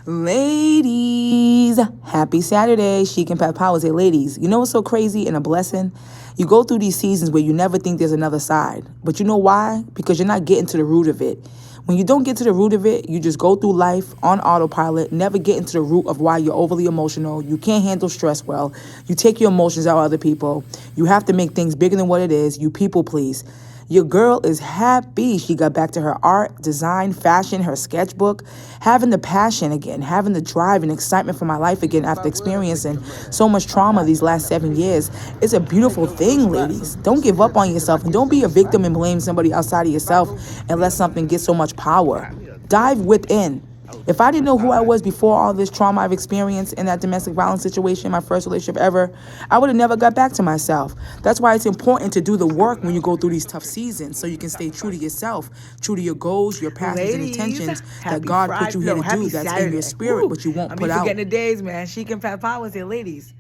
Ladies, happy Saturday. She can Pat Powers here. Ladies, you know what's so crazy and a blessing? You go through these seasons where you never think there's another side. But you know why? Because you're not getting to the root of it. When you don't get to the root of it, you just go through life on autopilot, never get into the root of why you're overly emotional. You can't handle stress well. You take your emotions out of other people. You have to make things bigger than what it is. You people please. Your girl is happy. She got back to her art, design, fashion, her sketchbook, having the passion again, having the drive and excitement for my life again after experiencing so much trauma these last 7 years. It's a beautiful thing, ladies. Don't give up on yourself and don't be a victim and blame somebody outside of yourself and let something get so much power. Dive within. If I didn't know who I was before all this trauma I've experienced in that domestic violence situation, my first relationship ever, I would have never got back to myself. That's why it's important to do the work when you go through these tough seasons so you can stay true to yourself, true to your goals, your passions and intentions that God put you here to do that's in your spirit, but you won't put out. Forgetting the days, man. She can Pat Powers here, ladies.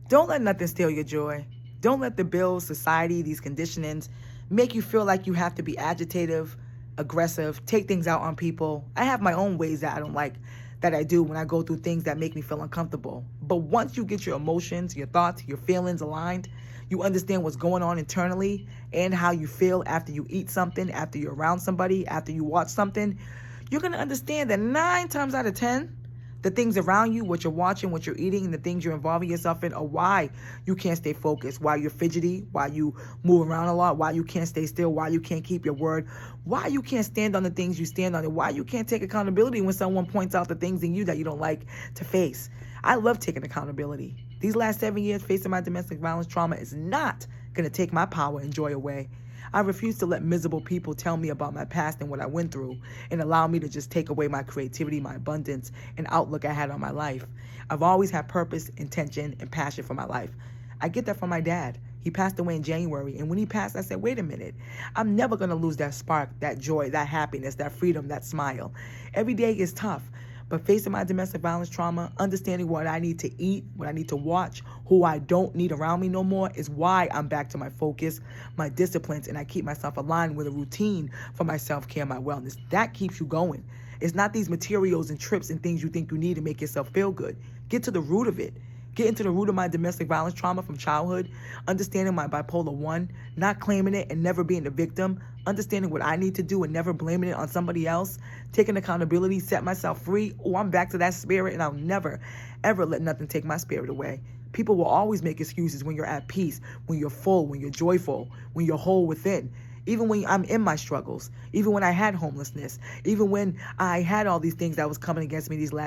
Don't let nothing steal your joy. Don't let the bills, society, these conditionings make you feel like you have to be agitative, aggressive, take things out on people. I have my own ways that I don't like that I do when I go through things that make me feel uncomfortable. But once you get your emotions, your thoughts, your feelings aligned, you understand what's going on internally and how you feel after you eat something, after you're around somebody, after you watch something, you're going to understand that 9 times out of 10, the things around you, what you're watching, what you're eating, and the things you're involving yourself in are why you can't stay focused, why you're fidgety, why you move around a lot, why you can't stay still, why you can't keep your word, why you can't stand on the things you stand on, and why you can't take accountability when someone points out the things in you that you don't like to face. I love taking accountability. These last 7 years facing my domestic violence trauma is not going to take my power and joy away. I refuse to let miserable people tell me about my past and what I went through and allow me to just take away my creativity, my abundance, and outlook I had on my life. I've always had purpose, intention, and passion for my life. I get that from my dad. He passed away in January, and when he passed, I said, wait a minute. I'm never going to lose that spark, that joy, that happiness, that freedom, that smile. Every day is tough. But facing my domestic violence trauma, understanding what I need to eat, what I need to watch, who I don't need around me no more is why I'm back to my focus, my disciplines, and I keep myself aligned with a routine for my self-care, my wellness. That keeps you going. It's not these materials and trips and things you think you need to make yourself feel good. Get to the root of it. Get into the root of my domestic violence trauma from childhood, understanding my bipolar 1, not claiming it and never being the victim, understanding what I need to do and never blaming it on somebody else, taking accountability, set myself free. Oh, I'm back to that spirit, and I'll never, ever let nothing take my spirit away. People will always make excuses when you're at peace, when you're full, when you're joyful, when you're whole within. Even when I'm in my struggles, even when I had homelessness, even when I had all these things that was coming against me these last